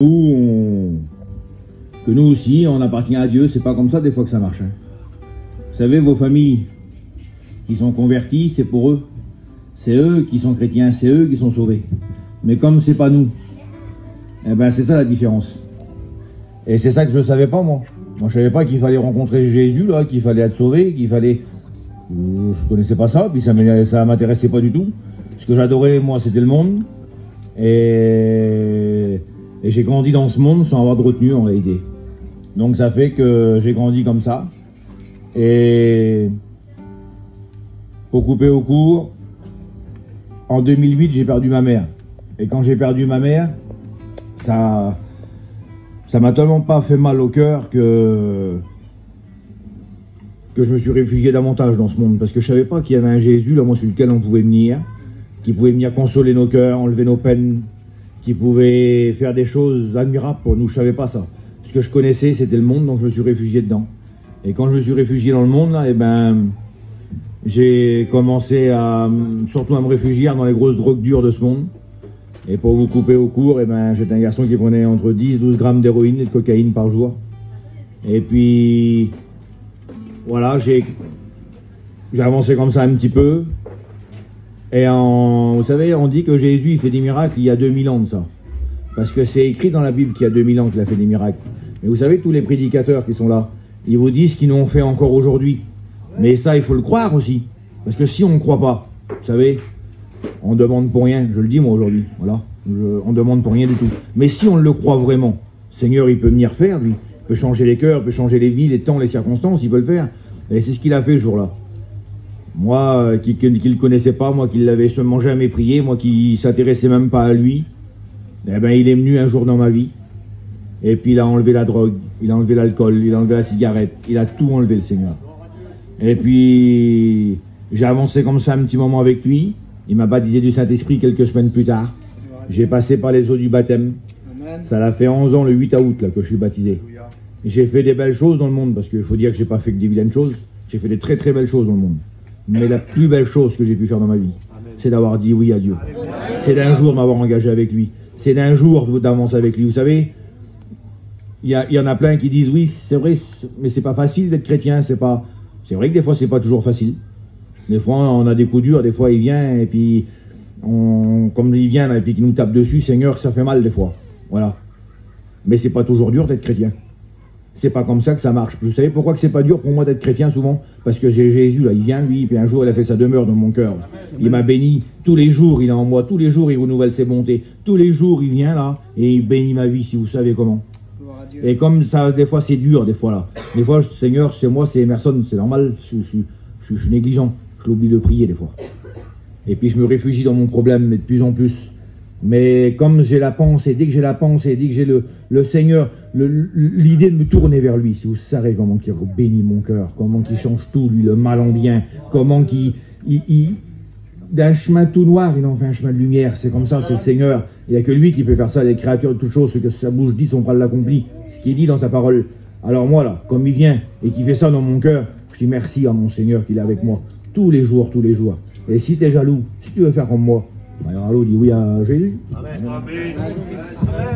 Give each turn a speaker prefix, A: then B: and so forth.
A: Que nous aussi, on appartient à Dieu, c'est pas comme ça des fois que ça marche. Vous savez, vos familles qui sont converties, c'est pour eux. C'est eux qui sont chrétiens, c'est eux qui sont sauvés. Mais comme c'est pas nous, eh ben c'est ça la différence. Et c'est ça que je savais pas moi. Moi je savais pas qu'il fallait rencontrer Jésus, là, qu'il fallait être sauvé, qu'il fallait... Je connaissais pas ça, puis ça m'intéressait pas du tout. Ce que j'adorais moi c'était le monde. Et j'ai grandi dans ce monde sans avoir de retenue en réalité. Donc ça fait que j'ai grandi comme ça. Et pour couper au court, en 2008 j'ai perdu ma mère. Et quand j'ai perdu ma mère, ça m'a tellement pas fait mal au cœur que je me suis réfugié davantage dans ce monde. Parce que je savais pas qu'il y avait un Jésus là, moi, sur lequel on pouvait venir, qui pouvait venir consoler nos cœurs, enlever nos peines, qui pouvait faire des choses admirables pour nous. Je savais pas ça. Ce que je connaissais, c'était le monde, donc je me suis réfugié dedans. Et quand je me suis réfugié dans le monde, là, eh ben, j'ai commencé surtout à me réfugier dans les grosses drogues dures de ce monde. Et pour vous couper au court, eh ben, j'étais un garçon qui prenait entre 10 et 12 grammes d'héroïne et de cocaïne par jour. Et puis, voilà, j'ai avancé comme ça un petit peu. Et vous savez, on dit que Jésus il fait des miracles il y a 2000 ans de ça. Parce que c'est écrit dans la Bible qu'il y a 2000 ans qu'il a fait des miracles. Mais vous savez, tous les prédicateurs qui sont là, ils vous disent qu'ils n'ont fait encore aujourd'hui. Mais ça, il faut le croire aussi. Parce que si on ne croit pas, vous savez, on demande pour rien. Je le dis moi aujourd'hui, voilà. On demande pour rien du tout. Mais si on le croit vraiment, Seigneur, il peut venir faire, lui. Il peut changer les cœurs, il peut changer les vies, les temps, les circonstances, il peut le faire. Et c'est ce qu'il a fait ce jour-là. Moi, qui le connaissais pas, moi qui l'avais seulement jamais prié, moi qui s'intéressais même pas à lui, eh ben il est venu un jour dans ma vie, et puis il a enlevé la drogue, il a enlevé l'alcool, il a enlevé la cigarette, il a tout enlevé le Seigneur. Et puis j'ai avancé comme ça un petit moment avec lui, il m'a baptisé du Saint-Esprit quelques semaines plus tard, j'ai passé par les eaux du baptême, ça l'a fait 11 ans le 8 août là que je suis baptisé. J'ai fait des belles choses dans le monde, parce qu'il faut dire que j'ai pas fait que des vilaines choses, j'ai fait des très très belles choses dans le monde. Mais la plus belle chose que j'ai pu faire dans ma vie, c'est d'avoir dit oui à Dieu. C'est d'un jour m'avoir engagé avec lui. C'est d'un jour d'avancer avec lui. Vous savez, il y en a plein qui disent oui, c'est vrai, mais c'est pas facile d'être chrétien. C'est vrai que des fois c'est pas toujours facile. Des fois on a des coups durs, des fois il vient et puis comme il vient là, et puis qu'il nous tape dessus, Seigneur, ça fait mal des fois. Voilà. Mais c'est pas toujours dur d'être chrétien. C'est pas comme ça que ça marche. Vous savez pourquoi que c'est pas dur pour moi d'être chrétien souvent? Parce que j'ai Jésus là, il vient lui, puis un jour il a fait sa demeure dans mon cœur. Il m'a béni, tous les jours il est en moi, tous les jours il renouvelle ses bontés, tous les jours il vient là, et il bénit ma vie si vous savez comment. Et comme ça, des fois c'est dur, des fois là. Des fois, Seigneur, c'est moi, c'est Emerson, c'est normal, je suis négligent, je l'oublie de prier des fois. Et puis je me réfugie dans mon problème, mais de plus en plus. Mais comme j'ai la pensée, dès que j'ai la pensée, dès que j'ai le Seigneur, l'idée de me tourner vers lui, si vous savez comment il bénit mon cœur, comment il change tout, lui, le mal en bien, comment d'un chemin tout noir, il en fait un chemin de lumière, c'est comme ça, c'est le Seigneur. Il n'y a que lui qui peut faire ça, les créatures de toutes choses, ce que sa bouche dit, son bras l'accomplit, ce qui est dit dans sa parole. Alors moi là, comme il vient et qu'il fait ça dans mon cœur, je dis merci à mon Seigneur qu'il est avec moi, tous les jours, tous les jours. Et si tu es jaloux, si tu veux faire comme moi, alors, allô, dis oui à Jésus. Amen. Amen.